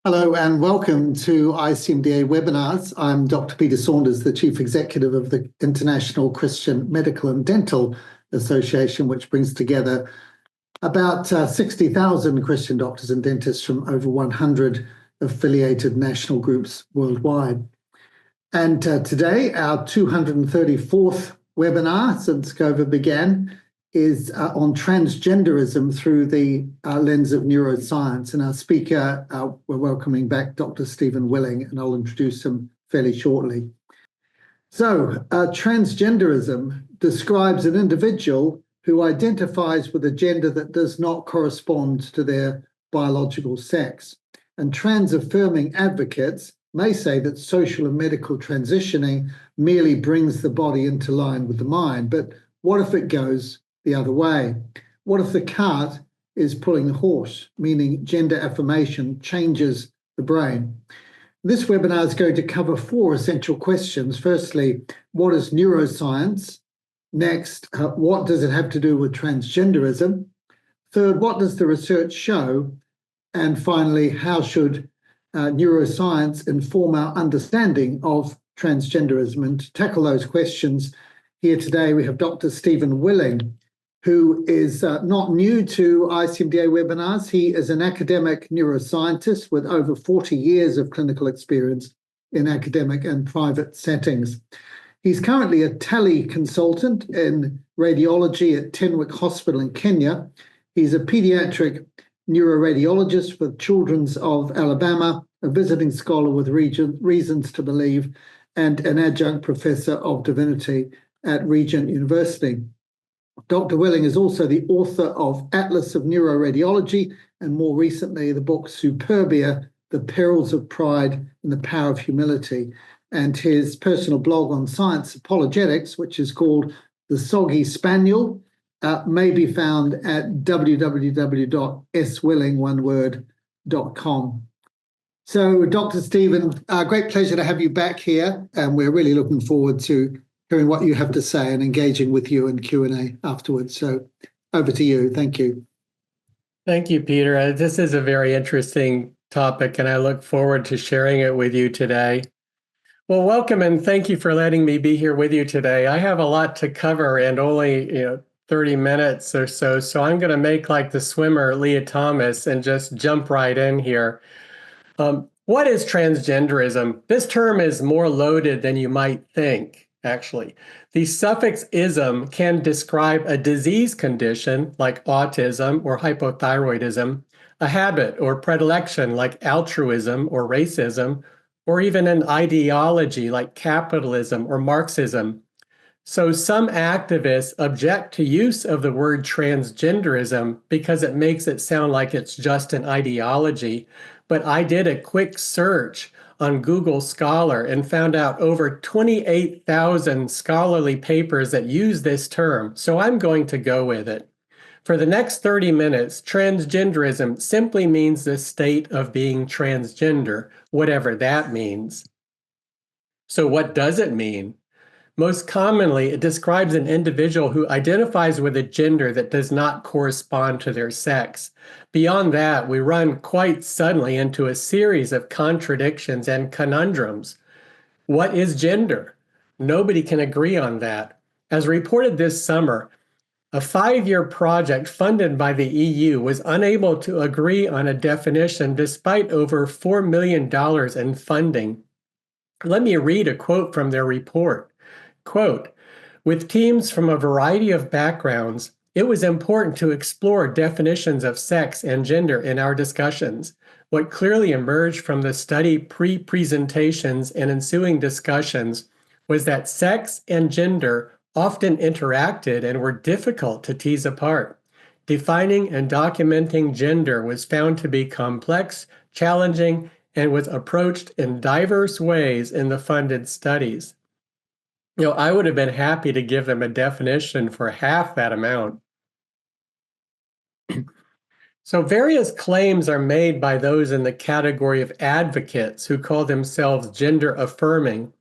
Hello and welcome to ICMDA webinars. I'm Dr. Peter Saunders, the Chief Executive of the International Christian Medical and Dental Association, which brings together about 60,000 Christian doctors and dentists from over 100 affiliated national groups worldwide. And today, our 234th webinar since COVID began is on transgenderism through the lens of neuroscience. And our speaker, we're welcoming back Dr. Stephen Willing, and I'll introduce him fairly shortly. So transgenderism describes an individual who identifies with a gender that does not correspond to their biological sex. And trans-affirming advocates may say that social and medical transitioning merely brings the body into line with the mind. But what if it goes the other way? What if the cart is pulling the horse, meaning gender affirmation changes the brain? This webinar is going to cover four essential questions. Firstly, what is neuroscience? Next, what does it have to do with transgenderism? Third, what does the research show? And finally, how should neuroscience inform our understanding of transgenderism? And to tackle those questions, here today we have Dr. Stephen Willing, who is not new to ICMDA webinars. He is an academic neuroscientist with over 40 years of clinical experience in academic and private settings. He's currently a tele-consultant in radiology at Tenwick Hospital in Kenya. He's a pediatric neuroradiologist with Children's of Alabama, a visiting scholar with reasons to believe, and an adjunct professor of divinity at Regent University. Dr. Willing is also the author of Atlas of Neuroradiology and more recently the book Superbia, The Perils of Pride and the Power of Humility, and his personal blog on science apologetics, which is called The Soggy Spaniel, may be found at www.swilling.com. So, Dr. Stephen, great pleasure to have you back here, and we're really looking forward to hearing what you have to say and engaging with you in Q&A afterwards. So over to you. Thank you. Thank you, Peter. This is a very interesting topic, and I look forward to sharing it with you today. Well, welcome, and thank you for letting me be here with you today. I have a lot to cover and only 30 minutes or so, so I'm going to make like the swimmer Leah Thomas and just jump right in here. What is transgenderism? This term is more loaded than you might think. Actually, the suffix ism can describe a disease condition like autism or hypothyroidism, a habit or predilection like altruism or racism, or even an ideology like capitalism or Marxism. So some activists object to use of the word transgenderism because it makes it sound like it's just an ideology. But I did a quick search on Google Scholar and found out over 28,000 scholarly papers that use this term, so I'm going to go with it. For the next 30 minutes, transgenderism simply means the state of being transgender, whatever that means. So what does it mean? Most commonly, it describes an individual who identifies with a gender that does not correspond to their sex. Beyond that, we run quite suddenly into a series of contradictions and conundrums. What is gender? Nobody can agree on that. As reported this summer, a 5-year project funded by the EU was unable to agree on a definition despite over $4 million in funding. Let me read a quote from their report. Quote, with teams from a variety of backgrounds, it was important to explore definitions of sex and gender in our discussions. What clearly emerged from the study pre-presentations and ensuing discussions was that sex and gender often interacted and were difficult to tease apart. Defining and documenting gender was found to be complex, challenging, and was approached in diverse ways in the funded studies. I would have been happy to give them a definition for half that amount. So various claims are made by those in the category of advocates who call themselves gender affirming.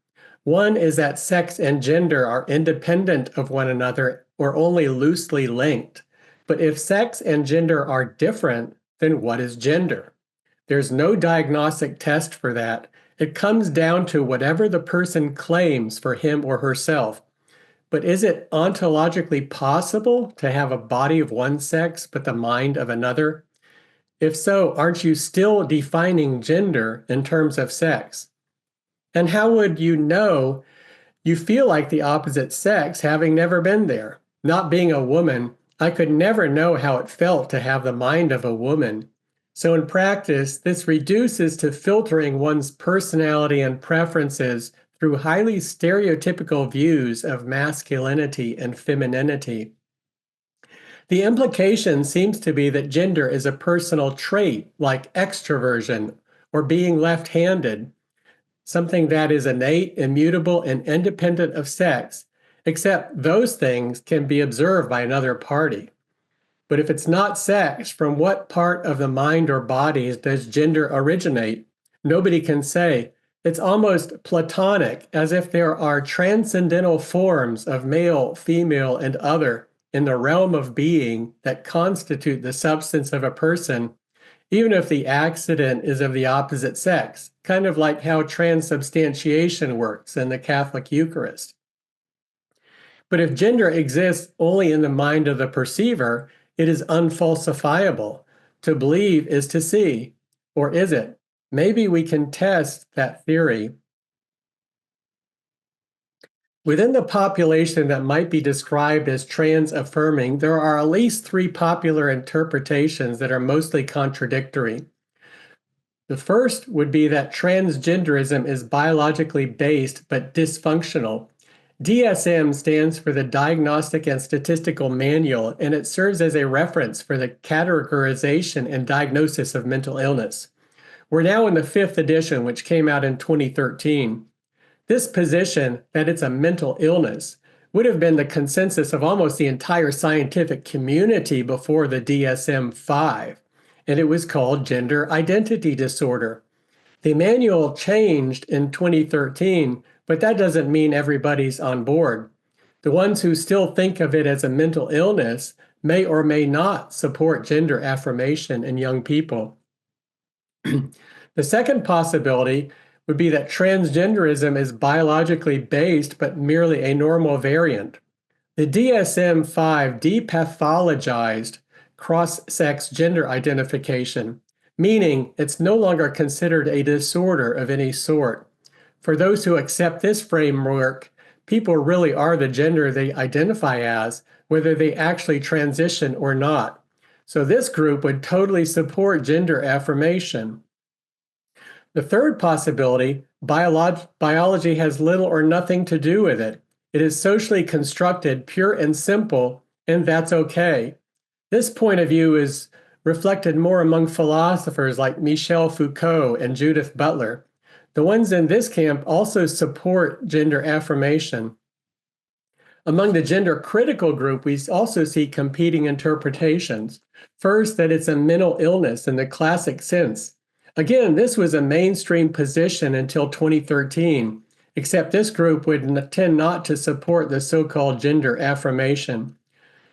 One is that sex and gender are independent of one another or only loosely linked. But if sex and gender are different, then what is gender? There's no diagnostic test for that. It comes down to whatever the person claims for him or herself. But is it ontologically possible to have a body of one sex but the mind of another? If so, aren't you still defining gender in terms of sex? And how would you know you feel like the opposite sex having never been there? Not being a woman, I could never know how it felt to have the mind of a woman. So in practice, this reduces to filtering one's personality and preferences through highly stereotypical views of masculinity and femininity. The implication seems to be that gender is a personal trait like extroversion or being left-handed, something that is innate, immutable, and independent of sex, except those things can be observed by another party. But if it's not sex, from what part of the mind or bodies does gender originate? Nobody can say. It's almost Platonic, as if there are transcendental forms of male, female, and other in the realm of being that constitute the substance of a person, even if the accident is of the opposite sex, kind of like how transubstantiation works in the Catholic Eucharist. But if gender exists only in the mind of the perceiver, it is unfalsifiable. To believe is to see, or is it? Maybe we can test that theory. Within the population that might be described as trans-affirming, there are at least three popular interpretations that are mostly contradictory. The first would be that transgenderism is biologically based but dysfunctional. DSM stands for the Diagnostic and Statistical Manual, and it serves as a reference for the categorization and diagnosis of mental illness. We're now in the 5th edition, which came out in 2013. This position, that it's a mental illness, would have been the consensus of almost the entire scientific community before the DSM-5, and it was called gender identity disorder. The manual changed in 2013, but that doesn't mean everybody's on board. The ones who still think of it as a mental illness may or may not support gender affirmation in young people. The second possibility would be that transgenderism is biologically based but merely a normal variant. The DSM-5 depathologized cross-sex gender identification, meaning it's no longer considered a disorder of any sort. For those who accept this framework, people really are the gender they identify as, whether they actually transition or not. So this group would totally support gender affirmation. The third possibility, biology has little or nothing to do with it. It is socially constructed, pure and simple, and that's okay. This point of view is reflected more among philosophers like Michel Foucault and Judith Butler. The ones in this camp also support gender affirmation. Among the gender critical group, we also see competing interpretations. First, that it's a mental illness in the classic sense. Again, this was a mainstream position until 2013, except this group would tend not to support the so-called gender affirmation.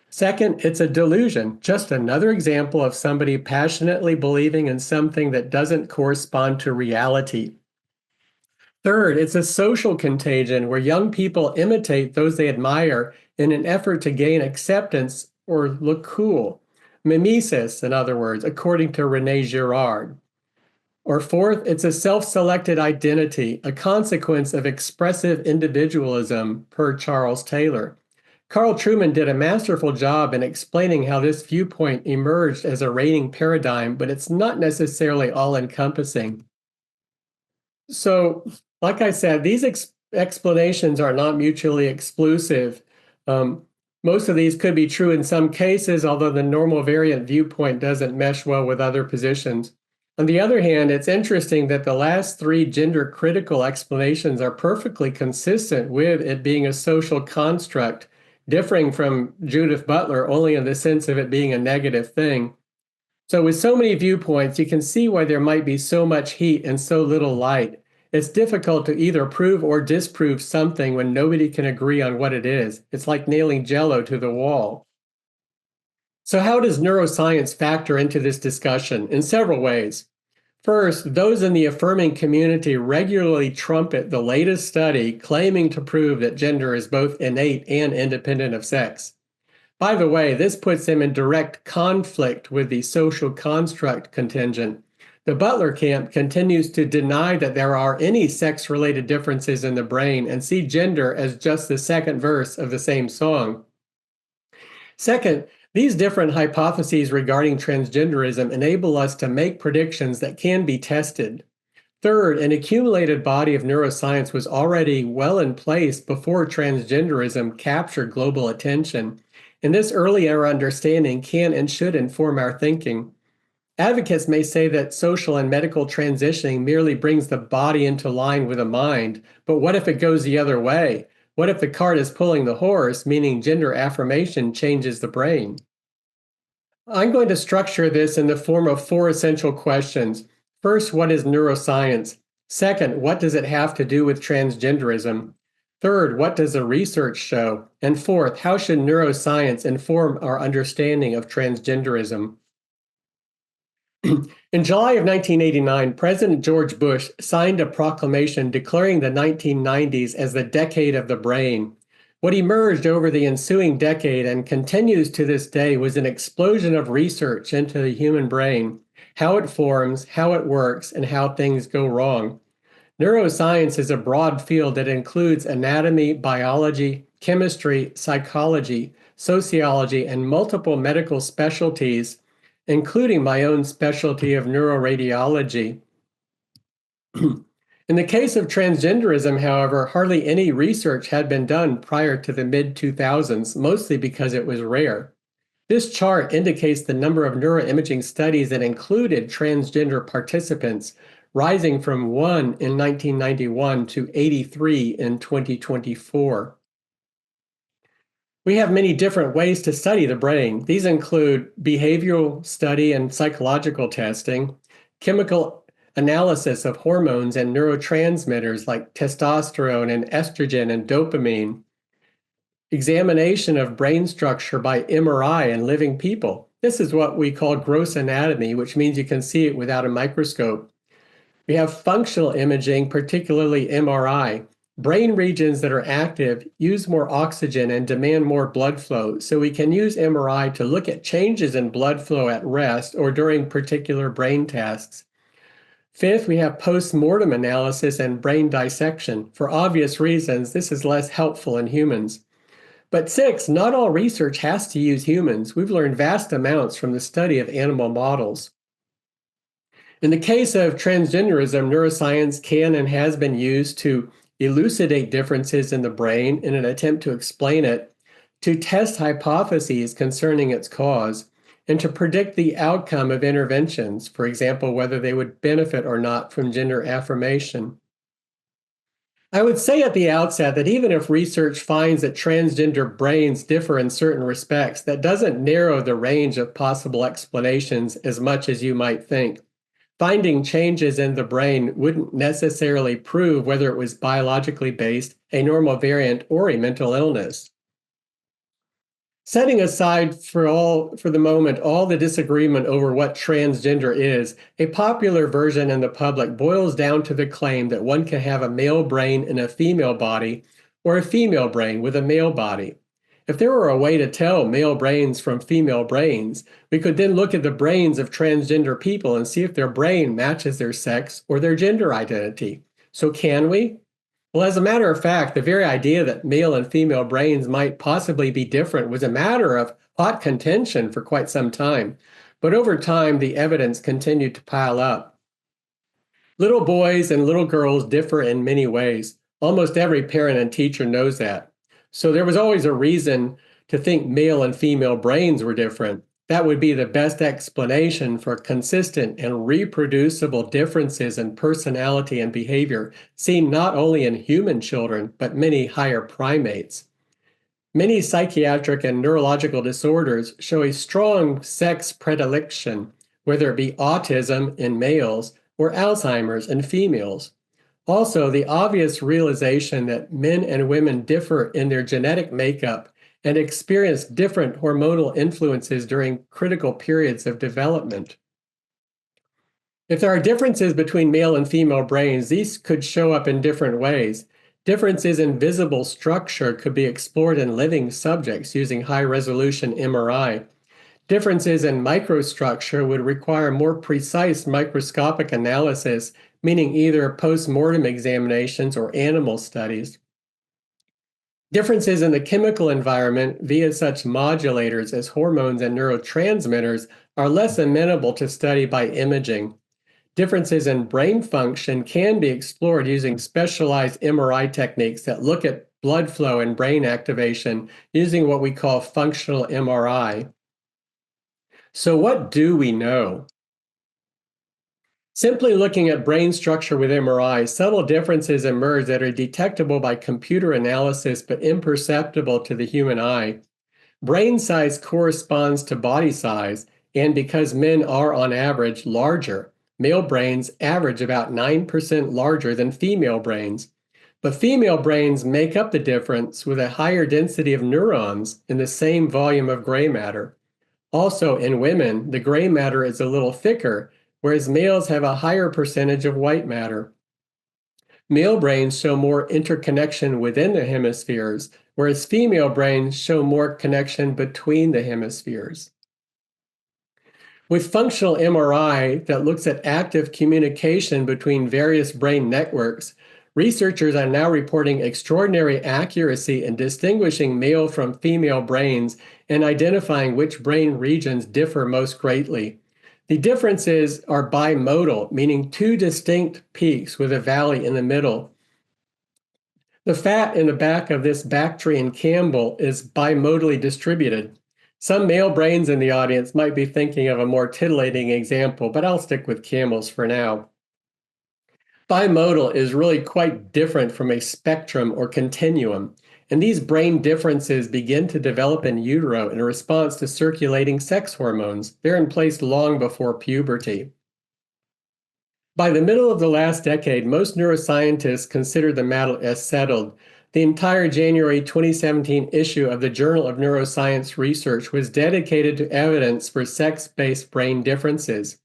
Second, it's a delusion, just another example of somebody passionately believing in something that doesn't correspond to reality. Third, it's a social contagion where young people imitate those they admire in an effort to gain acceptance or look cool. Mimesis, in other words, according to René Girard. Or fourth, it's a self-selected identity, a consequence of expressive individualism, per Charles Taylor. Carl Trueman did a masterful job in explaining how this viewpoint emerged as a reigning paradigm, but it's not necessarily all-encompassing. So, like I said, these explanations are not mutually exclusive. Most of these could be true in some cases, although the normal variant viewpoint doesn't mesh well with other positions. On the other hand, it's interesting that the last three gender-critical explanations are perfectly consistent with it being a social construct, differing from Judith Butler only in the sense of it being a negative thing. So with so many viewpoints, you can see why there might be so much heat and so little light. It's difficult to either prove or disprove something when nobody can agree on what it is. It's like nailing Jell-O to the wall. So how does neuroscience factor into this discussion? In several ways. First, those in the affirming community regularly trumpet the latest study claiming to prove that gender is both innate and independent of sex. By the way, this puts them in direct conflict with the social construct contingent. The Butler camp continues to deny that there are any sex-related differences in the brain and see gender as just the second verse of the same song. Second, these different hypotheses regarding transgenderism enable us to make predictions that can be tested. Third, an accumulated body of neuroscience was already well in place before transgenderism captured global attention, and this earlier understanding can and should inform our thinking. Advocates may say that social and medical transitioning merely brings the body into line with the mind, but what if it goes the other way? What if the cart is pulling the horse, meaning gender affirmation changes the brain? I'm going to structure this in the form of 4 essential questions. First, what is neuroscience? Second, what does it have to do with transgenderism? Third, what does the research show? And fourth, how should neuroscience inform our understanding of transgenderism? In July of 1989, President George Bush signed a proclamation declaring the 1990s as the decade of the brain. What emerged over the ensuing decade and continues to this day was an explosion of research into the human brain, how it forms, how it works, and how things go wrong. Neuroscience is a broad field that includes anatomy, biology, chemistry, psychology, sociology, and multiple medical specialties, including my own specialty of neuroradiology. In the case of transgenderism, however, hardly any research had been done prior to the mid-2000s, mostly because it was rare. This chart indicates the number of neuroimaging studies that included transgender participants, rising from 1 in 1991 to 83 in 2024. We have many different ways to study the brain. These include behavioral study and psychological testing, chemical analysis of hormones and neurotransmitters like testosterone and estrogen and dopamine, examination of brain structure by MRI in living people. This is what we call gross anatomy, which means you can see it without a microscope. We have functional imaging, particularly MRI. Brain regions that are active use more oxygen and demand more blood flow, so we can use MRI to look at changes in blood flow at rest or during particular brain tasks. Fifth, we have post-mortem analysis and brain dissection. For obvious reasons, this is less helpful in humans. But sixth, not all research has to use humans. We've learned vast amounts from the study of animal models. In the case of transgenderism, neuroscience can and has been used to elucidate differences in the brain in an attempt to explain it, to test hypotheses concerning its cause, and to predict the outcome of interventions, for example, whether they would benefit or not from gender affirmation. I would say at the outset that even if research finds that transgender brains differ in certain respects, that doesn't narrow the range of possible explanations as much as you might think. Finding changes in the brain wouldn't necessarily prove whether it was biologically based, a normal variant, or a mental illness. Setting aside for the moment all the disagreement over what transgender is, a popular version in the public boils down to the claim that one can have a male brain in a female body or a female brain with a male body. If there were a way to tell male brains from female brains, we could then look at the brains of transgender people and see if their brain matches their sex or their gender identity. So can we? Well, as a matter of fact, the very idea that male and female brains might possibly be different was a matter of hot contention for quite some time. But over time, the evidence continued to pile up. Little boys and little girls differ in many ways. Almost every parent and teacher knows that. So there was always a reason to think male and female brains were different. That would be the best explanation for consistent and reproducible differences in personality and behavior seen not only in human children, but many higher primates. Many psychiatric and neurological disorders show a strong sex predilection, whether it be autism in males or Alzheimer's in females. Also, the obvious realization that men and women differ in their genetic makeup and experience different hormonal influences during critical periods of development. If there are differences between male and female brains, these could show up in different ways. Differences in visible structure could be explored in living subjects using high-resolution MRI. Differences in microstructure would require more precise microscopic analysis, meaning either post-mortem examinations or animal studies. Differences in the chemical environment via such modulators as hormones and neurotransmitters are less amenable to study by imaging. Differences in brain function can be explored using specialized MRI techniques that look at blood flow and brain activation using what we call functional MRI. So what do we know? Simply looking at brain structure with MRI, subtle differences emerge that are detectable by computer analysis but imperceptible to the human eye. Brain size corresponds to body size, and because men are on average larger, male brains average about 9% larger than female brains. But female brains make up the difference with a higher density of neurons in the same volume of gray matter. Also, in women, the gray matter is a little thicker, whereas males have a higher percentage of white matter. Male brains show more interconnection within the hemispheres, whereas female brains show more connection between the hemispheres. With functional MRI that looks at active communication between various brain networks, researchers are now reporting extraordinary accuracy in distinguishing male from female brains and identifying which brain regions differ most greatly. The differences are bimodal, meaning two distinct peaks with a valley in the middle. The fat in the back of this Bactrian Campbell is bimodally distributed. Some male brains in the audience might be thinking of a more titillating example, but I'll stick with camels for now. Bimodal is really quite different from a spectrum or continuum, and these brain differences begin to develop in utero in response to circulating sex hormones. They're in place long before puberty. By the middle of the last decade, most neuroscientists considered the matter as settled. The entire January 2017 issue of the Journal of Neuroscience Research was dedicated to evidence for sex-based brain differences.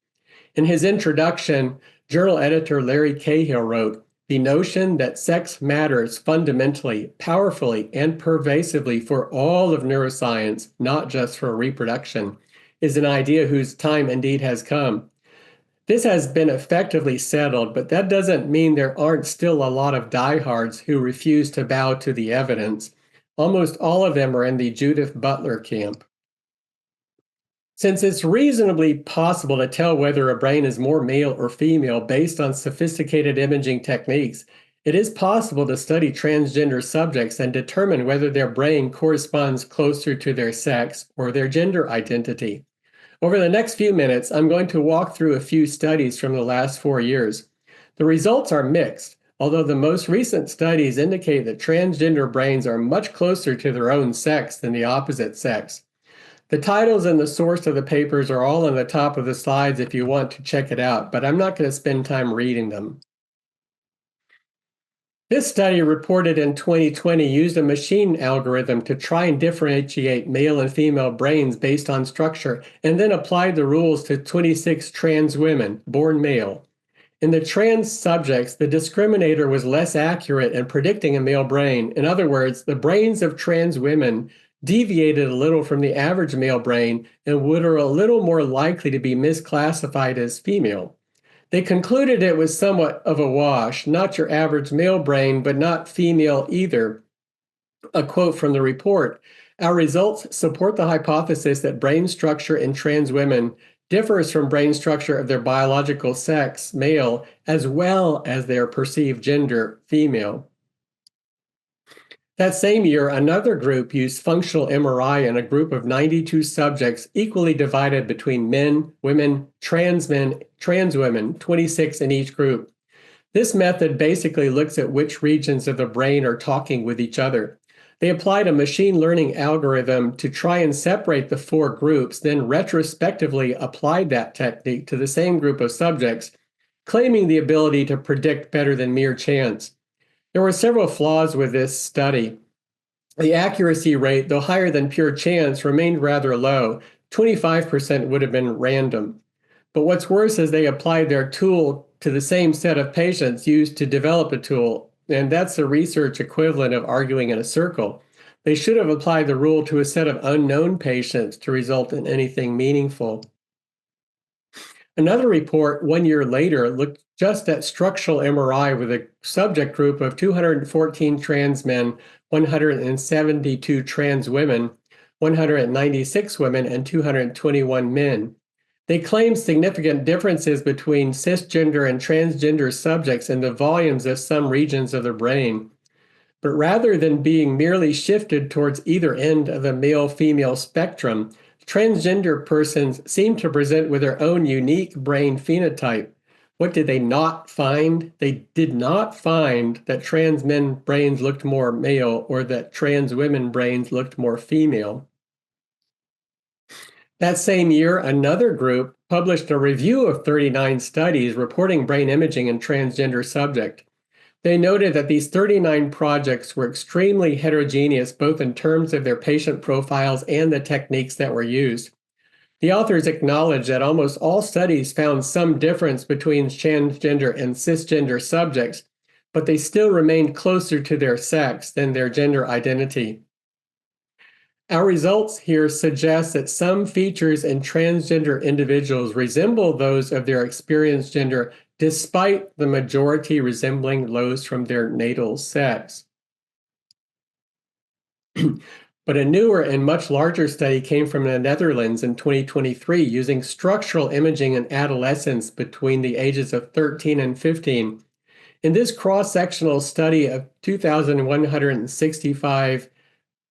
In his introduction, journal editor Larry Cahill wrote, "The notion that sex matters fundamentally, powerfully, and pervasively for all of neuroscience, not just for reproduction, is an idea whose time indeed has come. This has been effectively settled, but that doesn't mean there aren't still a lot of diehards who refuse to bow to the evidence. Almost all of them are in the Judith Butler camp." Since it's reasonably possible to tell whether a brain is more male or female based on sophisticated imaging techniques, it is possible to study transgender subjects and determine whether their brain corresponds closer to their sex or their gender identity. Over the next few minutes, I'm going to walk through a few studies from the last 4 years. The results are mixed, although the most recent studies indicate that transgender brains are much closer to their own sex than the opposite sex. The titles and the source of the papers are all on the top of the slides if you want to check it out, but I'm not going to spend time reading them. This study reported in 2020 used a machine algorithm to try and differentiate male and female brains based on structure, and then applied the rules to 26 trans women, born male. In the trans subjects, the discriminator was less accurate in predicting a male brain. In other words, the brains of trans women deviated a little from the average male brain and were a little more likely to be misclassified as female. They concluded it was somewhat of a wash, not your average male brain, but not female either. A quote from the report, "Our results support the hypothesis that brain structure in trans women differs from brain structure of their biological sex, male, as well as their perceived gender, female." That same year, another group used functional MRI in a group of 92 subjects equally divided between men, trans women, 26 in each group. This method basically looks at which regions of the brain are talking with each other. They applied a machine learning algorithm to try and separate the 4 groups, then retrospectively applied that technique to the same group of subjects, claiming the ability to predict better than mere chance. There were several flaws with this study. The accuracy rate, though higher than pure chance, remained rather low. 25% would have been random. But what's worse is they applied their tool to the same set of patients used to develop a tool, and that's the research equivalent of arguing in a circle. They should have applied the rule to a set of unknown patients to result in anything meaningful. Another report 1 year later looked just at structural MRI with a subject group of 214 trans men, 172 trans women, 196 women, and 221 men. They claimed significant differences between cisgender and transgender subjects in the volumes of some regions of the brain. But rather than being merely shifted towards either end of the male-female spectrum, transgender persons seem to present with their own unique brain phenotype. What did they not find? They did not find that trans men brains looked more male or that trans women brains looked more female. That same year, another group published a review of 39 studies reporting brain imaging in transgender subjects. They noted that these 39 projects were extremely heterogeneous, both in terms of their patient profiles and the techniques that were used. The authors acknowledged that almost all studies found some difference between transgender and cisgender subjects, but they still remained closer to their sex than their gender identity. Our results here suggest that some features in transgender individuals resemble those of their experienced gender, despite the majority resembling those from their natal sex. But a newer and much larger study came from the Netherlands in 2023 using structural imaging in adolescents between the ages of 13 and 15. In this cross-sectional study of 2,165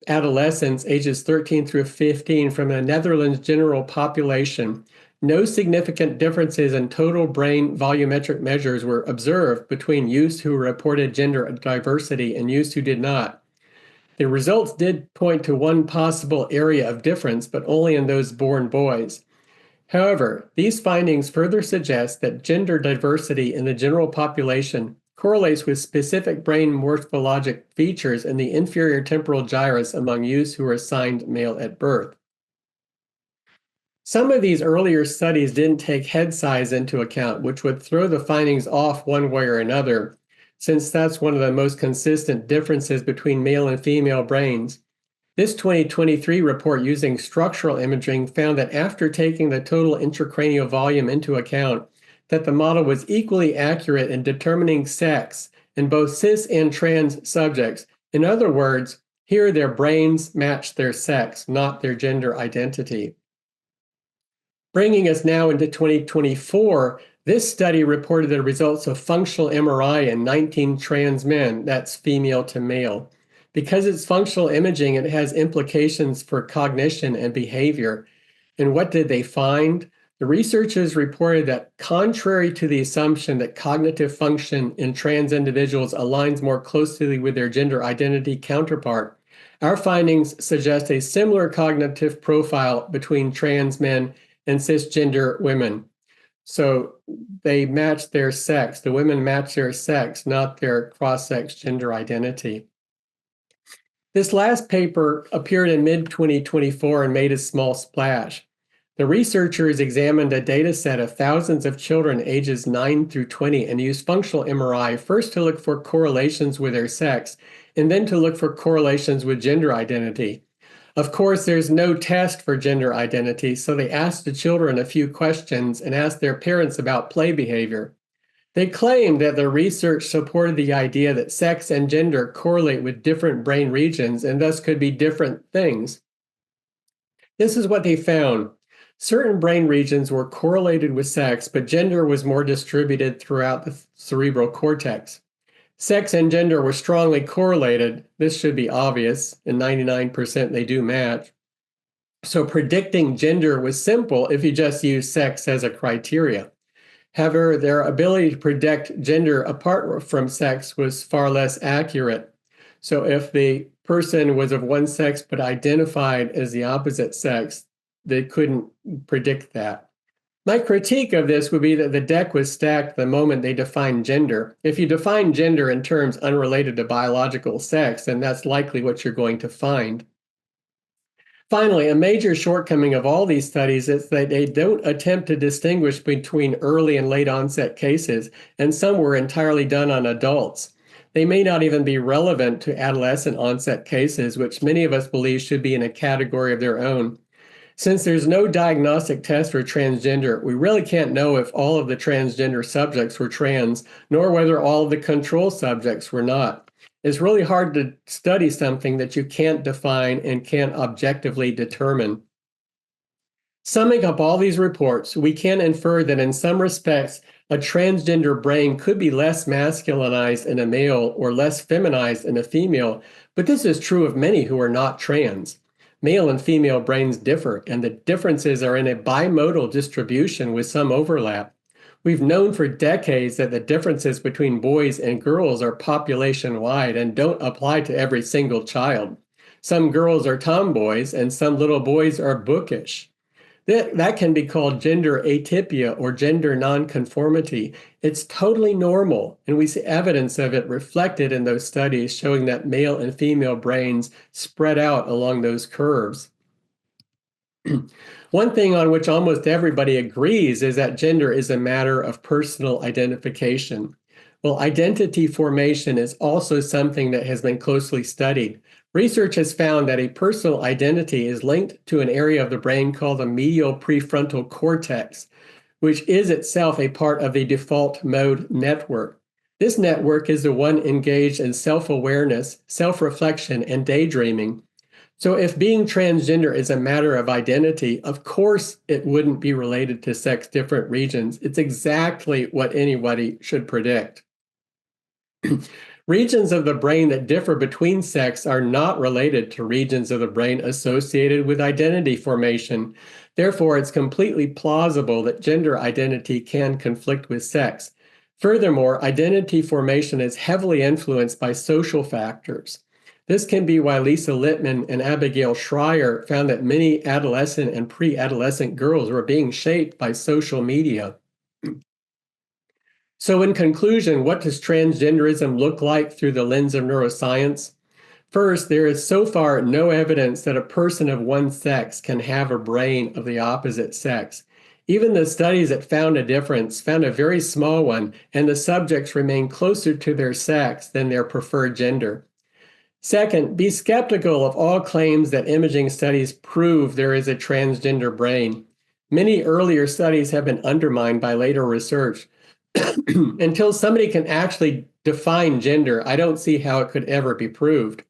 adolescents ages 13 through 15 from the Netherlands general population, no significant differences in total brain volumetric measures were observed between youths who reported gender diversity and youths who did not. The results did point to one possible area of difference, but only in those born boys. However, these findings further suggest that gender diversity in the general population correlates with specific brain morphologic features in the inferior temporal gyrus among youths who were assigned male at birth. Some of these earlier studies didn't take head size into account, which would throw the findings off one way or another, since that's one of the most consistent differences between male and female brains. This 2023 report using structural imaging found that after taking the total intracranial volume into account, that the model was equally accurate in determining sex in both cis and trans subjects. In other words, here their brains match their sex, not their gender identity. Bringing us now into 2024, this study reported the results of functional MRI in 19 trans men, that's female to male. Because it's functional imaging, it has implications for cognition and behavior. And what did they find? The researchers reported that contrary to the assumption that cognitive function in trans individuals aligns more closely with their gender identity counterpart, our findings suggest a similar cognitive profile between trans men and cisgender women. So they match their sex. The women match their sex, not their cross-sex gender identity. This last paper appeared in mid-2024 and made a small splash. The researchers examined a data set of thousands of children ages 9 through 20 and used functional MRI first to look for correlations with their sex and then to look for correlations with gender identity. Of course, there's no test for gender identity, so they asked the children a few questions and asked their parents about play behavior. They claimed that the research supported the idea that sex and gender correlate with different brain regions and thus could be different things. This is what they found. Certain brain regions were correlated with sex, but gender was more distributed throughout the cerebral cortex. Sex and gender were strongly correlated. This should be obvious. In 99% they do match. So predicting gender was simple if you just use sex as a criteria. However, their ability to predict gender apart from sex was far less accurate. So if the person was of one sex but identified as the opposite sex, they couldn't predict that. My critique of this would be that the deck was stacked the moment they defined gender. If you define gender in terms unrelated to biological sex, then that's likely what you're going to find. Finally, a major shortcoming of all these studies is that they don't attempt to distinguish between early and late onset cases, and some were entirely done on adults. They may not even be relevant to adolescent onset cases, which many of us believe should be in a category of their own. Since there's no diagnostic test for transgender, we really can't know if all of the transgender subjects were trans, nor whether all of the control subjects were not. It's really hard to study something that you can't define and can't objectively determine. Summing up all these reports, we can infer that in some respects, a transgender brain could be less masculinized in a male or less feminized in a female, but this is true of many who are not trans. Male and female brains differ, and the differences are in a bimodal distribution with some overlap. We've known for decades that the differences between boys and girls are population-wide and don't apply to every single child. Some girls are tomboys and some little boys are bookish. That can be called gender atypia or gender nonconformity. It's totally normal, and we see evidence of it reflected in those studies showing that male and female brains spread out along those curves. One thing on which almost everybody agrees is that gender is a matter of personal identification. Well, identity formation is also something that has been closely studied. Research has found that a personal identity is linked to an area of the brain called the medial prefrontal cortex, which is itself a part of the default mode network. This network is the one engaged in self-awareness, self-reflection, and daydreaming. So if being transgender is a matter of identity, of course it wouldn't be related to sex-different regions. It's exactly what anybody should predict. Regions of the brain that differ between sex are not related to regions of the brain associated with identity formation. Therefore, it's completely plausible that gender identity can conflict with sex. Furthermore, identity formation is heavily influenced by social factors. This can be why Lisa Littman and Abigail Schreier found that many adolescent and pre-adolescent girls were being shaped by social media. So in conclusion, what does transgenderism look like through the lens of neuroscience? First, there is so far no evidence that a person of one sex can have a brain of the opposite sex. Even the studies that found a difference found a very small one, and the subjects remain closer to their sex than their preferred gender. Second, be skeptical of all claims that imaging studies prove there is a transgender brain. Many earlier studies have been undermined by later research. Until somebody can actually define gender, I don't see how it could ever be proved.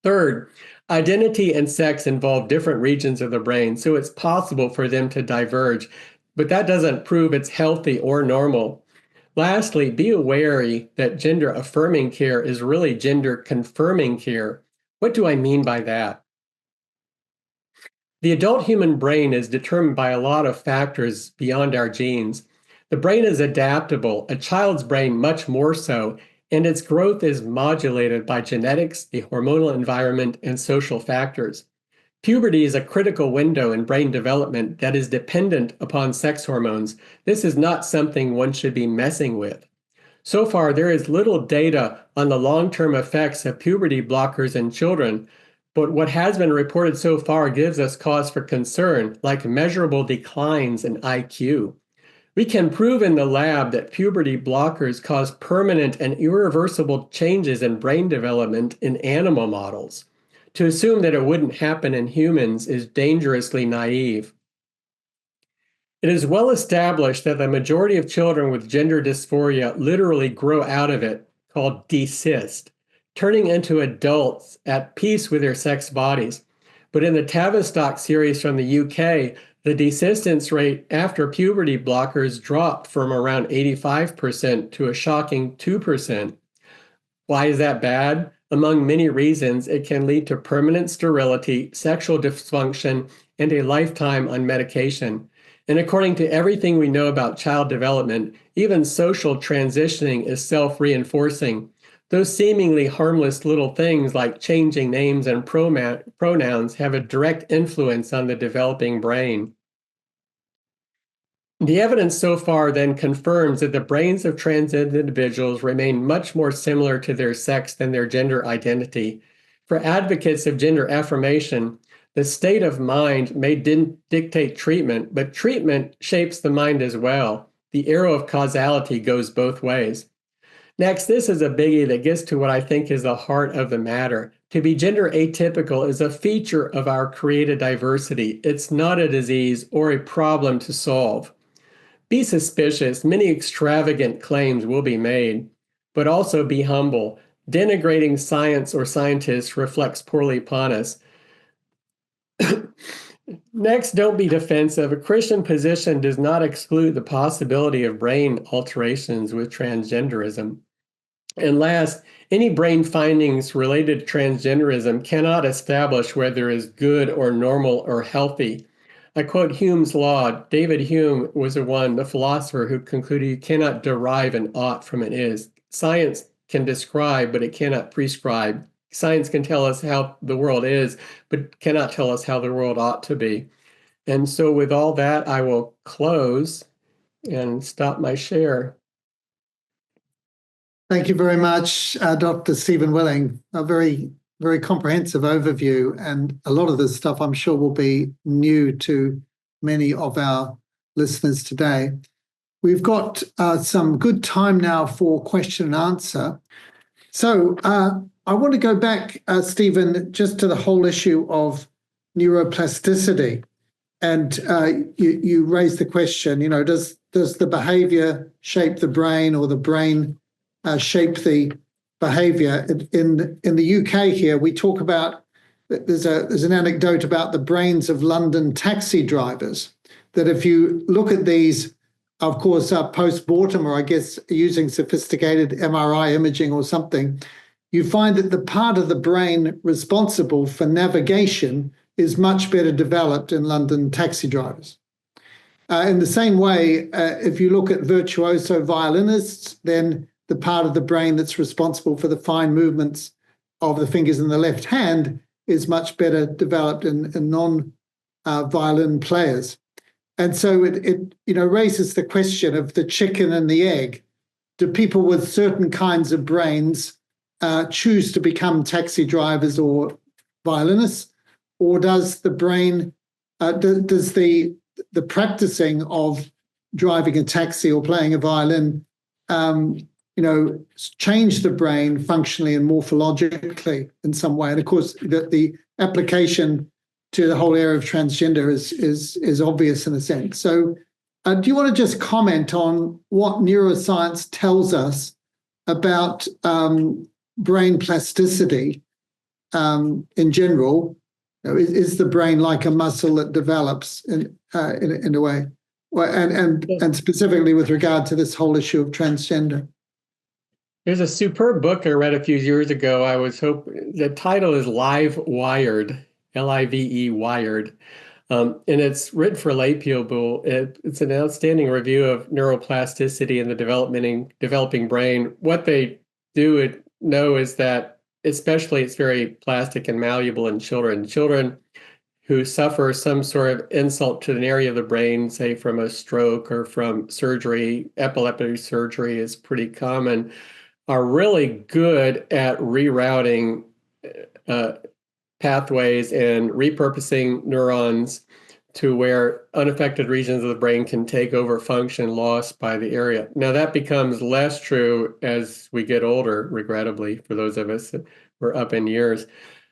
Third, identity and sex involve different regions of the brain, so it's possible for them to diverge, but that doesn't prove it's healthy or normal. Lastly, be wary that gender-affirming care is really gender-confirming care. What do I mean by that? The adult human brain is determined by a lot of factors beyond our genes. The brain is adaptable, a child's brain much more so, and its growth is modulated by genetics, the hormonal environment, and social factors. Puberty is a critical window in brain development that is dependent upon sex hormones. This is not something one should be messing with. So far, there is little data on the long-term effects of puberty blockers in children, but what has been reported so far gives us cause for concern, like measurable declines in IQ. We can prove in the lab that puberty blockers cause permanent and irreversible changes in brain development in animal models. To assume that it wouldn't happen in humans is dangerously naive. It is well established that the majority of children with gender dysphoria literally grow out of it, called desist, turning into adults at peace with their sex bodies. But in the Tavistock series from the UK, the desistance rate after puberty blockers dropped from around 85% to a shocking 2%. Why is that bad? Among many reasons, it can lead to permanent sterility, sexual dysfunction, and a lifetime on medication. And according to everything we know about child development, even social transitioning is self-reinforcing. Those seemingly harmless little things like changing names and pronouns have a direct influence on the developing brain. The evidence so far then confirms that the brains of trans individuals remain much more similar to their sex than their gender identity. For advocates of gender affirmation, The state of mind may dictate treatment, but treatment shapes the mind as well. The arrow of causality goes both ways. Next, this is a biggie that gets to what I think is the heart of the matter. To be gender atypical is a feature of our created diversity. It's not a disease or a problem to solve. Be suspicious. Many extravagant claims will be made, but also be humble. Denigrating science or scientists reflects poorly upon us. Next, don't be defensive. A Christian position does not exclude the possibility of brain alterations with transgenderism. And last, any brain findings related to transgenderism cannot establish whether it is good or normal or healthy. I quote Hume's law. David Hume was the philosopher who concluded you cannot derive an ought from an is. Science can describe, but it cannot prescribe. Science can tell us how the world is, but cannot tell us how the world ought to be. And so with all that, I will close and stop my share. Thank you very much, Dr. Stephen Willing. A very, very comprehensive overview, and a lot of this stuff I'm sure will be new to many of our listeners today. We've got some good time now for question and answer. So I want to go back, Stephen, just to the whole issue of neuroplasticity. And you raised the question, does the behavior shape the brain, or the brain shape the behavior? In the UK here, we talk about, there's an anecdote about the brains of London taxi drivers, that if you look at these, of course, post-mortem, or I guess using sophisticated MRI imaging or something, you find that the part of the brain responsible for navigation is much better developed in London taxi drivers. In the same way, if you look at virtuoso violinists, then the part of the brain that's responsible for the fine movements of the fingers in the left hand is much better developed in non-violin players. And so it raises the question of the chicken and the egg. Do people with certain kinds of brains choose to become taxi drivers or violinists, or does the brain, does the practicing of driving a taxi or playing a violin, change the brain functionally and morphologically in some way? And of course, the application to the whole area of transgender is obvious in a sense. So do you want to just comment on what neuroscience tells us about brain plasticity in general? Is the brain like a muscle that develops in a way? And specifically with regard to this whole issue of transgender? There's a superb book I read a few years ago. The title is Live Wired, L-I-V-E Wired. And it's written for lay people. It's an outstanding review of neuroplasticity and the developing brain. What they do know is that especially it's very plastic and malleable in children. Children who suffer some sort of insult to an area of the brain, say from a stroke or from surgery, epileptic surgery is pretty common, are really good at rerouting pathways and repurposing neurons to where unaffected regions of the brain can take over function lost by the area. Now that becomes less true as we get older, regrettably, for those of us that were up in years.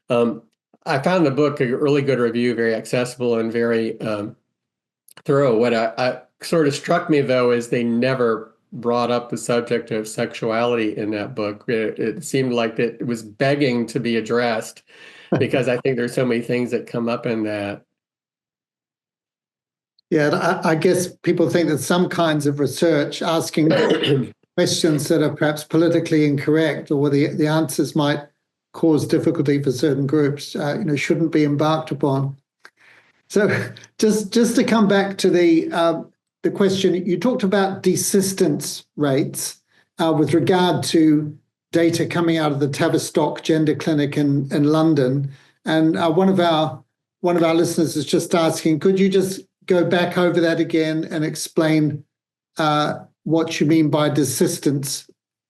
I found the book a really good review, very accessible and very thorough. What I sort of struck me, though, is they never brought up the subject of sexuality in that book. It seemed like it was begging to be addressed, because I think there's so many things that come up in that. Yeah, I guess people think that some kinds of research asking questions that are perhaps politically incorrect, or the answers might cause difficulty for certain groups, shouldn't be embarked upon. So just to come back to the question, you talked about desistance rates with regard to data coming out of the Tavistock Gender Clinic in London, and one of our listeners is just asking, could you just go back over that again and explain what you mean by desistance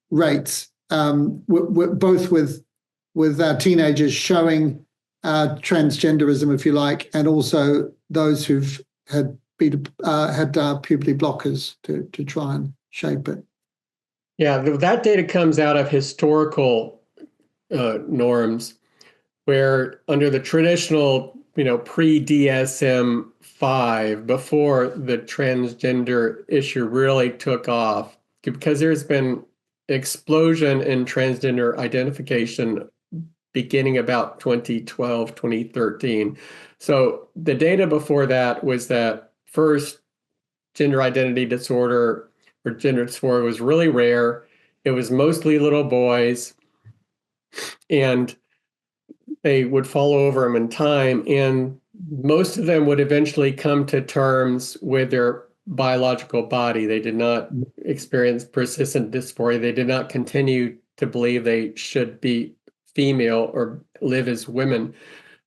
rates, both with teenagers showing transgenderism, if you like, and also those who've had puberty blockers to try and shape it. Yeah, that data comes out of historical norms, where under the traditional, pre-DSM-5, before the transgender issue really took off, because there's been explosion in transgender identification beginning about 2012, 2013. So the data before that was that first gender identity disorder or gender dysphoria was really rare. It was mostly little boys, and they would follow over them in time, and most of them would eventually come to terms with their biological body. They did not experience persistent dysphoria. They did not continue to believe they should be female or live as women.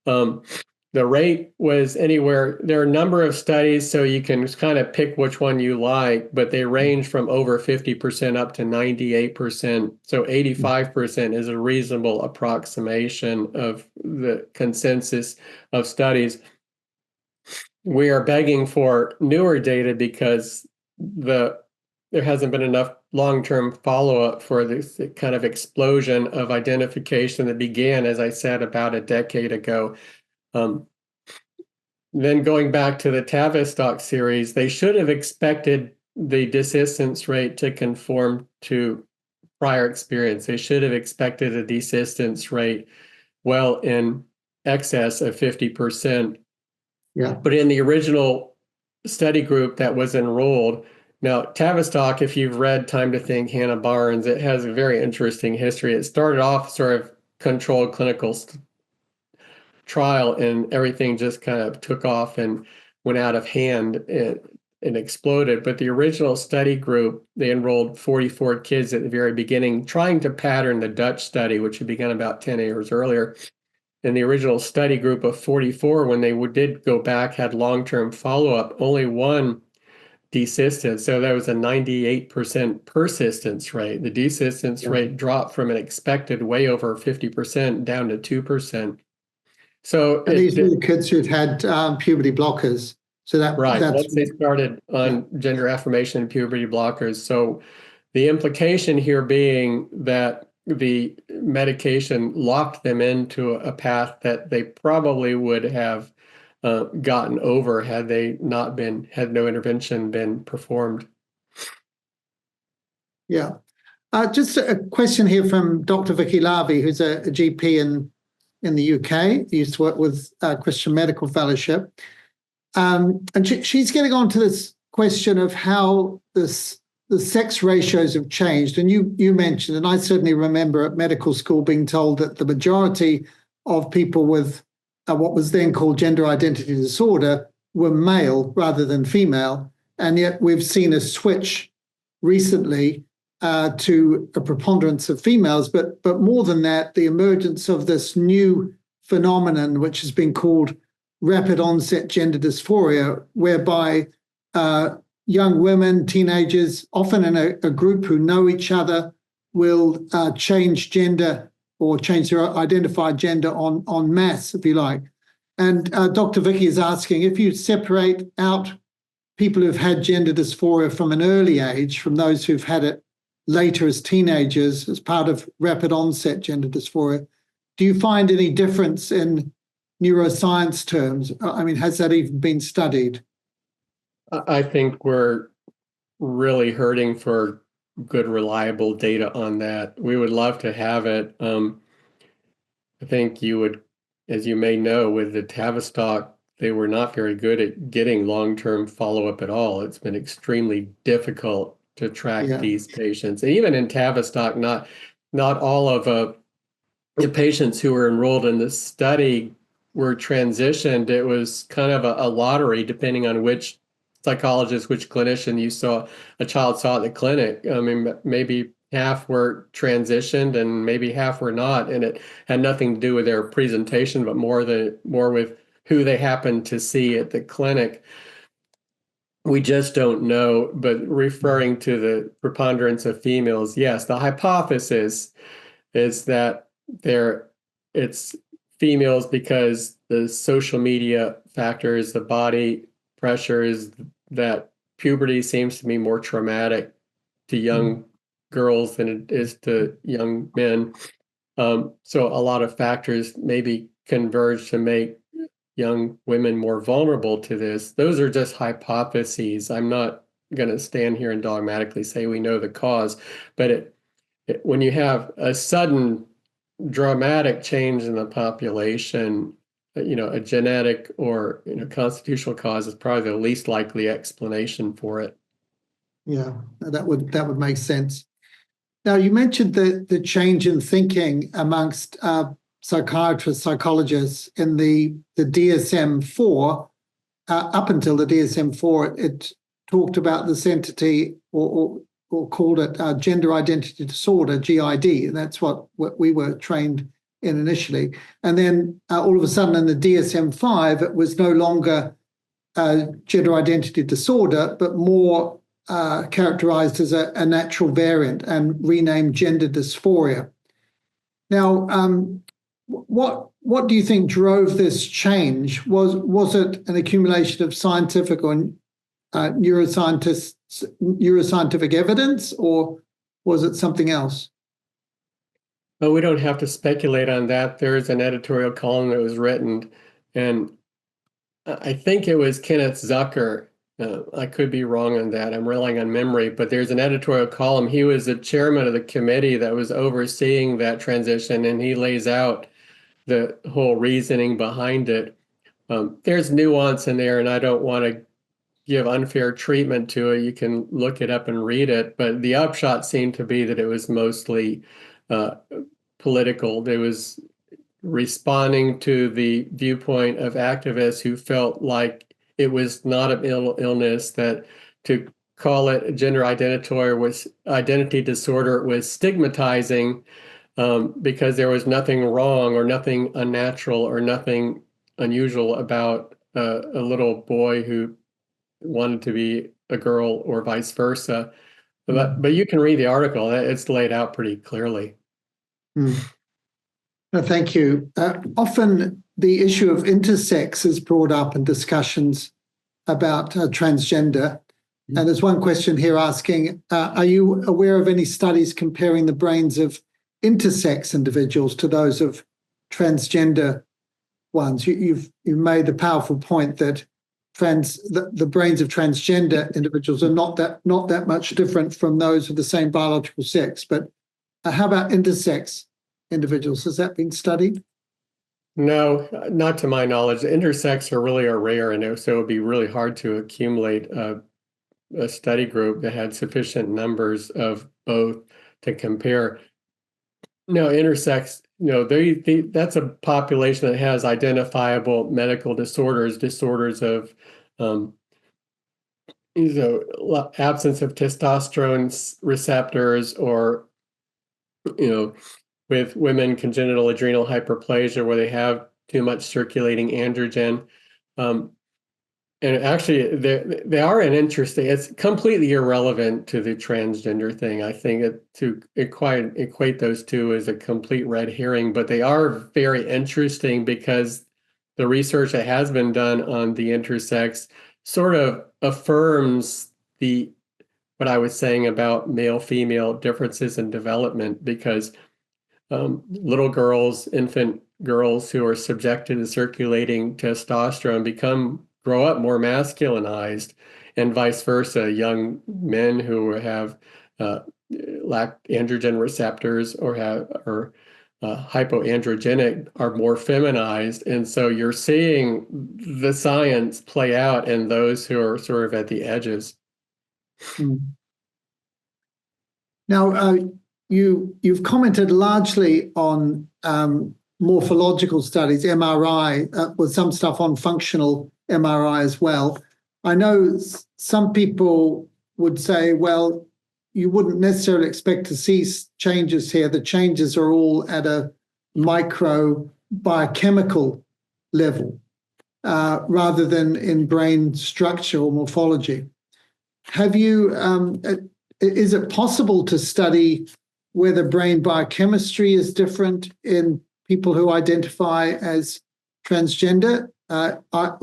The rate was anywhere, there are a number of studies, so you can kind of pick which one you like, but they range from over 50% up to 98%. So 85% is a reasonable approximation of the consensus of studies. We are begging for newer data because there hasn't been enough long-term follow-up for this kind of explosion of identification that began, as I said, about a decade ago. Then going back to the Tavistock series, they should have expected the desistance rate to conform to prior experience. They should have expected a desistance rate well in excess of 50%. Yeah. But in the original study group that was enrolled, now Tavistock, if you've read Time to Think, Hannah Barnes, it has a very interesting history. It started off sort of controlled clinical trial, and everything just kind of took off and went out of hand and exploded. But the original study group, they enrolled 44 kids at the very beginning, trying to pattern the Dutch study, which had begun about 10 years earlier. And the original study group of 44, when they did go back, had long-term follow-up, only one desisted. So there was a 98% persistence rate. The desistence rate dropped from an expected way over 50% down to 2%. So these were the kids who'd had puberty blockers. So that's once they started on gender affirmation and puberty blockers. So the implication here being that the medication locked them into a path that they probably would have gotten over had no intervention been performed. Yeah. Just a question here from Dr. Vicky Larvey, who's a GP in the UK, used to work with Christian Medical Fellowship. And she's getting on to this question of how the sex ratios have changed. And you mentioned, and I certainly remember at medical school being told that the majority of people with what was then called gender identity disorder were male rather than female. And yet we've seen a switch recently to a preponderance of females, but more than that, the emergence of this new phenomenon, which has been called rapid onset gender dysphoria, whereby young women, teenagers, often in a group who know each other, will change gender or change their identified gender en masse, if you like. And Dr. Vicky is asking, if you separate out people who've had gender dysphoria from an early age from those who've had it later as teenagers as part of rapid onset gender dysphoria, do you find any difference in neuroscience terms? I mean, has that even been studied? I think we're really hurting for good, reliable data on that. We would love to have it. I think you would, as you may know, with the Tavistock, they were not very good at getting long-term follow-up at all. It's been extremely difficult to track these patients. And even in Tavistock, not all of the patients who were enrolled in this study were transitioned. It was kind of a lottery depending on which psychologist, which clinician a child saw at the clinic. I mean, maybe half were transitioned and maybe half were not. And it had nothing to do with their presentation, but more with who they happened to see at the clinic. We just don't know, but referring to the preponderance of females, yes, the hypothesis is that it's females because the social media factors, the body pressures, that puberty seems to be more traumatic to young girls than it is to young men. So a lot of factors maybe converge to make young women more vulnerable to this. Those are just hypotheses. I'm not going to stand here and dogmatically say we know the cause, but when you have a sudden dramatic change in the population, a genetic or constitutional cause is probably the least likely explanation for it. Yeah, that would make sense. Now, you mentioned the change in thinking amongst psychiatrists, psychologists in the DSM-4. Up until the DSM-4, it talked about this entity or called it gender identity disorder, GID. That's what we were trained in initially. And then all of a sudden in the DSM-5, it was no longer gender identity disorder, but more characterized as a natural variant and renamed gender dysphoria. Now, what do you think drove this change? Was it an accumulation of scientific or neuroscientific evidence, or was it something else? Well, we don't have to speculate on that. There's an editorial column that was written, and I think it was Kenneth Zucker. I could be wrong on that. I'm relying on memory, but there's an editorial column. He was the chairman of the committee that was overseeing that transition, and he lays out the whole reasoning behind it. There's nuance in there, and I don't want to give unfair treatment to it. You can look it up and read it, but the upshot seemed to be that it was mostly political. It was responding to the viewpoint of activists who felt like it was not an illness, that to call it a gender identity disorder was stigmatizing because there was nothing wrong or nothing unnatural or nothing unusual about a little boy who wanted to be a girl or vice versa. But you can read the article. It's laid out pretty clearly. No, thank you. Often the issue of intersex is brought up in discussions about transgender. And there's one question here asking, are you aware of any studies comparing the brains of intersex individuals to those of transgender ones? You've made the powerful point that the brains of transgender individuals are not that much different from those of the same biological sex. But how about intersex individuals? Has that been studied? No, not to my knowledge. Intersex are rare, and so it would be really hard to accumulate a study group that had sufficient numbers of both to compare. No, intersex, that's a population that has identifiable medical disorders of absence of testosterone receptors, or with women, congenital adrenal hyperplasia, where they have too much circulating androgen. And actually, they are an interesting, it's completely irrelevant to the transgender thing. I think to equate those two is a complete red herring, but they are very interesting because the research that has been done on the intersex sort of affirms what I was saying about male-female differences in development, because little girls, infant girls who are subjected to circulating testosterone grow up more masculinized, and vice versa. Young men who have lack androgen receptors or are hypoandrogenic are more feminized, and so you're seeing the science play out in those who are sort of at the edges. Now, you've commented largely on morphological studies, MRI, with some stuff on functional MRI as well. I know some people would say, well, you wouldn't necessarily expect to see changes here. The changes are all at a micro biochemical level rather than in brain structure or morphology. Is it possible to study whether brain biochemistry is different in people who identify as transgender, either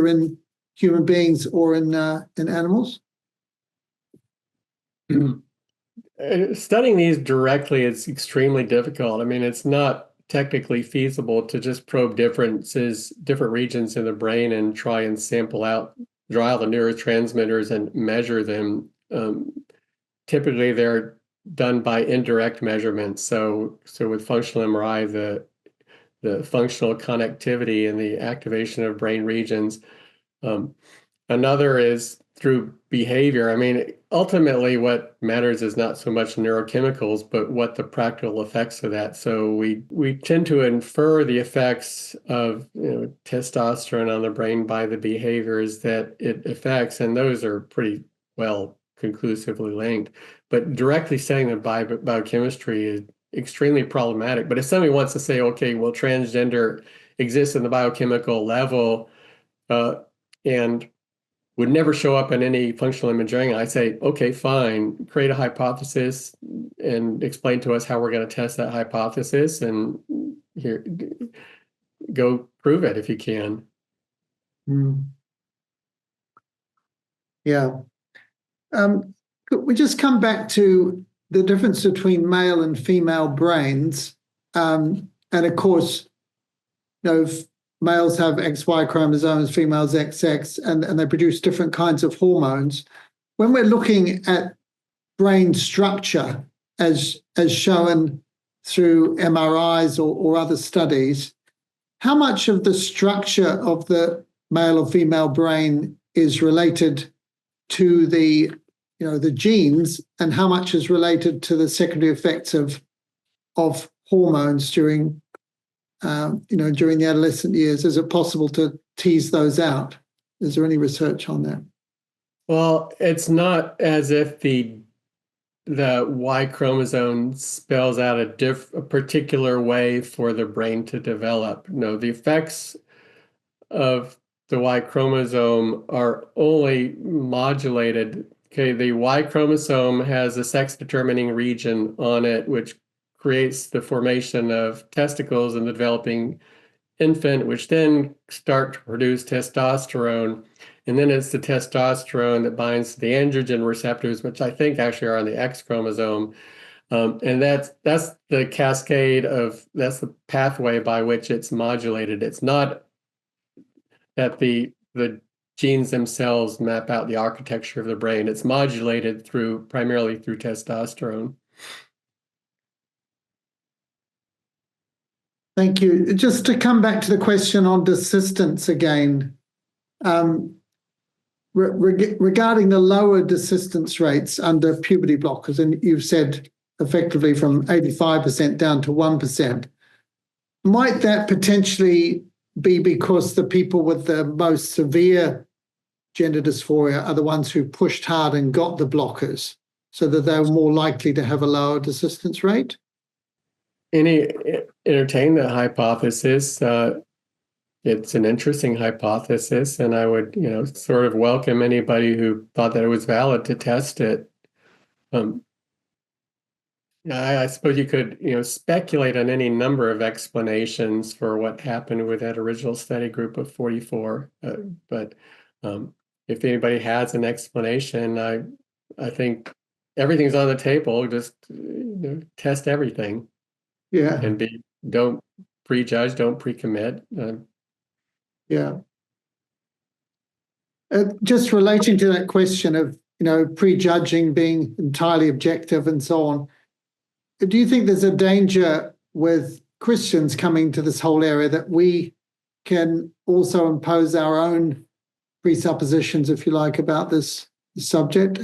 in human beings or in animals? Studying these directly is extremely difficult. I mean, it's not technically feasible to just probe different regions in the brain and try and draw out the neurotransmitters and measure them. Typically, they're done by indirect measurements. So with functional MRI, the functional connectivity and the activation of brain regions. Another is through behavior. I mean, ultimately, what matters is not so much neurochemicals, but what the practical effects of that. So we tend to infer the effects of testosterone on the brain by the behaviors that it affects, and those are pretty well conclusively linked. But directly saying that biochemistry is extremely problematic. But if somebody wants to say, okay, well, transgender exists in the biochemical level, and would never show up in any functional imaging, I say, okay, fine, create a hypothesis and explain to us how we're going to test that hypothesis, and here, go prove it if you can. Yeah. Could we just come back to the difference between male and female brains? And of course, males have XY chromosomes, females XX, and they produce different kinds of hormones. When we're looking at brain structure, as shown through MRIs or other studies, how much of the structure of the male or female brain is related to the genes, and how much is related to the secondary effects of hormones during the adolescent years? Is it possible to tease those out? Is there any research on that? Well, it's not as if the Y chromosome spells out a particular way for the brain to develop. No, the effects of the Y chromosome are only modulated. Okay, the Y chromosome has a sex-determining region on it, which creates the formation of testicles in the developing infant, which then start to produce testosterone. And then it's the testosterone that binds to the androgen receptors, which I think actually are on the X chromosome. And that's the cascade that's the pathway by which it's modulated. It's not that the genes themselves map out the architecture of the brain. It's modulated primarily through testosterone. Thank you. Just to come back to the question on desistance again, regarding the lower desistance rates under puberty blockers, and you've said effectively from 85% down to 1%, might that potentially be because the people with the most severe gender dysphoria are the ones who pushed hard and got the blockers, so that they're more likely to have a lower desistance rate? Entertain that hypothesis. It's an interesting hypothesis, and I would, sort of welcome anybody who thought that it was valid to test it. I suppose you could, speculate on any number of explanations for what happened with that original study group of 44. But if anybody has an explanation, I think everything's on the table. Just test everything. Yeah. And don't prejudge, don't pre-commit. Yeah. Just relating to that question of, prejudging, being entirely objective and so on, do you think there's a danger with Christians coming to this whole area that we can also impose our own presuppositions, if you like, about this subject?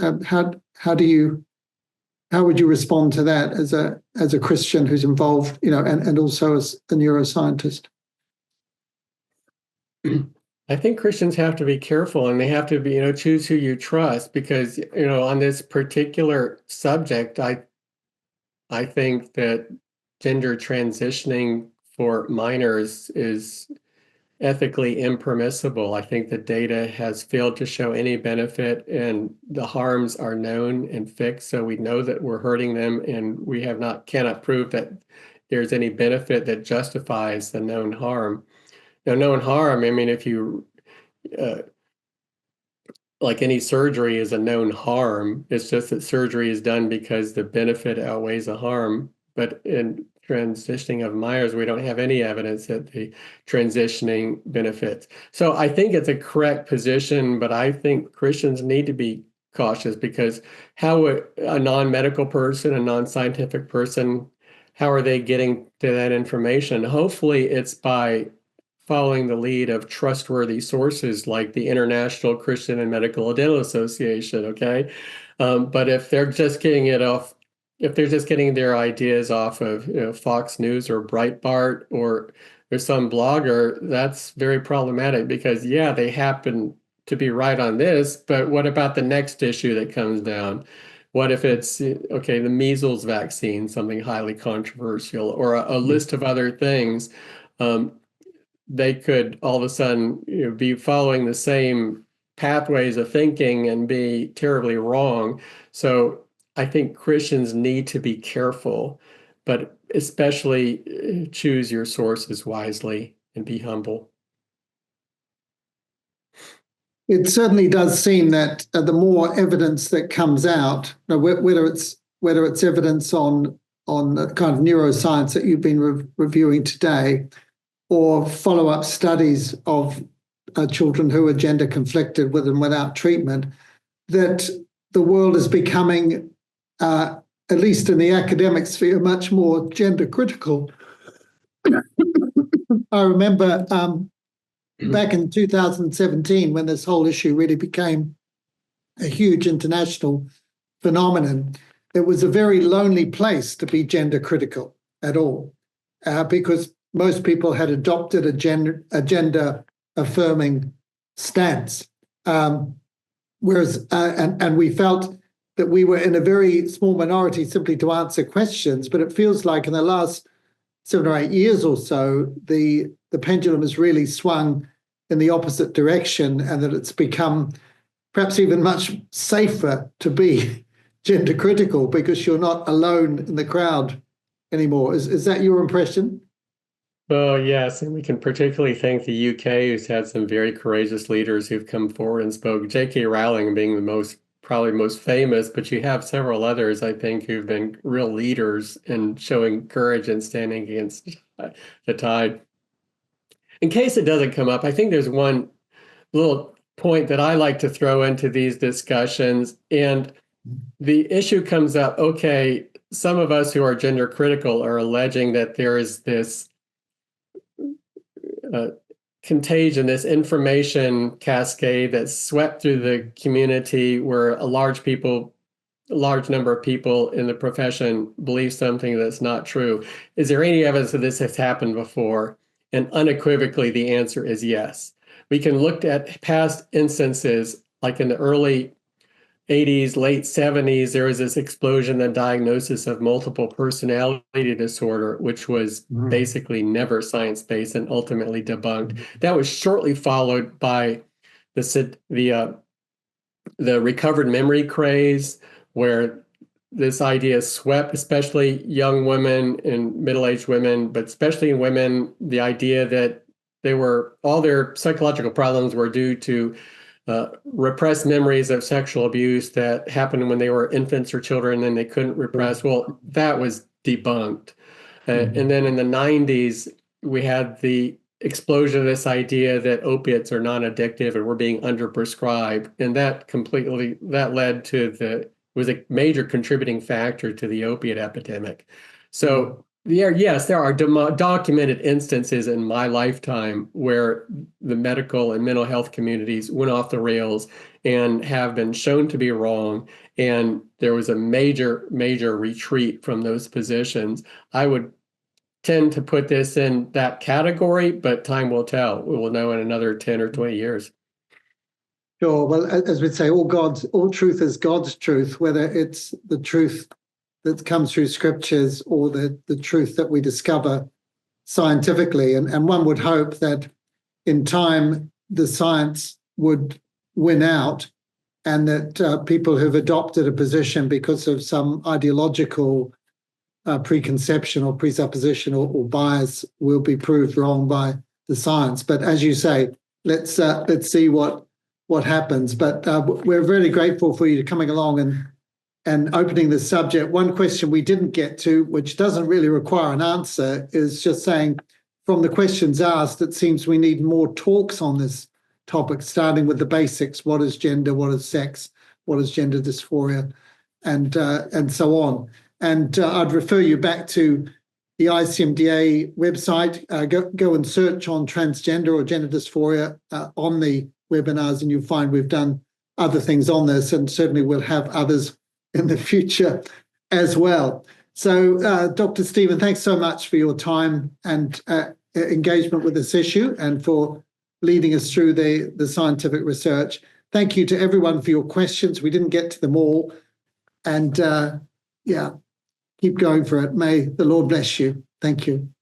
How would you respond to that as a Christian who's involved, and also as a neuroscientist? I think Christians have to be careful, and they have to be, choose who you trust, because, on this particular subject, I think that gender transitioning for minors is ethically impermissible. I think the data has failed to show any benefit, and the harms are known and fixed. So we know that we're hurting them, and we cannot prove that there's any benefit that justifies the known harm. Now, known harm, I mean, if you like any surgery is a known harm. It's just that surgery is done because the benefit outweighs the harm. But in transitioning of Myers, we don't have any evidence that the transitioning benefits. So I think it's a correct position, but I think Christians need to be cautious because how a non-medical person, a non-scientific person, how are they getting to that information? Hopefully it's by following the lead of trustworthy sources like the International Christian and Medical Dental Association, okay? But if they're just getting it off, if they're just getting their ideas off of Fox News or Breitbart or some blogger, that's very problematic because, yeah, they happen to be right on this, but what about the next issue that comes down? What if it's, okay, the measles vaccine, something highly controversial, or a list of other things? They could all of a sudden be following the same pathways of thinking and be terribly wrong. So I think Christians need to be careful, but especially choose your sources wisely and be humble. It certainly does seem that the more evidence that comes out, whether it's evidence on the kind of neuroscience that you've been reviewing today, or follow-up studies of children who are gender conflicted with and without treatment, that the world is becoming, at least in the academic sphere, much more gender critical. I remember back in 2017, when this whole issue really became a huge international phenomenon, it was a very lonely place to be gender critical at all, because most people had adopted a gender affirming stance, whereas and we felt that we were in a very small minority simply to answer questions. But it feels like in the last 7 or 8 years or so, the pendulum has really swung in the opposite direction, and that it's become perhaps even much safer to be gender critical because you're not alone in the crowd anymore. Is that your impression? Oh, yes. And we can particularly thank the UK, who's had some very courageous leaders who've come forward and spoke. J.K. Rowling being the probably most famous, but you have several others, I think, who've been real leaders in showing courage and standing against the tide. In case it doesn't come up, I think there's one little point that I like to throw into these discussions. And the issue comes up, okay, some of us who are gender critical are alleging that there is this contagion, this information cascade that's swept through the community where a large number of people in the profession believe something that's not true. Is there any evidence that this has happened before? And unequivocally, the answer is yes. We can look at past instances, like in the early 80s, late 70s, there was this explosion in diagnosis of multiple personality disorder, which was basically never science-based and ultimately debunked. That was shortly followed by the recovered memory craze, where this idea swept, especially young women and middle-aged women, but especially in women, the idea that all their psychological problems were due to repressed memories of sexual abuse that happened when they were infants or children and they couldn't repress. Well, that was debunked. And then in the 90s, we had the explosion of this idea that opiates are non-addictive and we're being underprescribed. And that led to was a major contributing factor to the opiate epidemic. So yes, there are documented instances in my lifetime where the medical and mental health communities went off the rails and have been shown to be wrong. And there was a major, major retreat from those positions. I would tend to put this in that category, but time will tell. We will know in another 10 or 20 years. Sure. Well, as we'd say, all truth is God's truth, whether it's the truth that comes through scriptures or the truth that we discover scientifically. And one would hope that in time the science would win out, and that people who've adopted a position because of some ideological preconception or presupposition or bias will be proved wrong by the science. But as you say, let's see what happens. But we're really grateful for you coming along and opening the subject. One question we didn't get to, which doesn't really require an answer, is just saying from the questions asked, it seems we need more talks on this topic, starting with the basics. What is gender? What is sex? What is gender dysphoria? And so on. And I'd refer you back to the ICMDA website. Go and search on transgender or gender dysphoria on the webinars, and you'll find we've done other things on this, and certainly we'll have others in the future as well. So, Dr. Stephen, thanks so much for your time and engagement with this issue and for leading us through the scientific research. Thank you to everyone for your questions. We didn't get to them all. And keep going for it. May the Lord bless you. Thank you.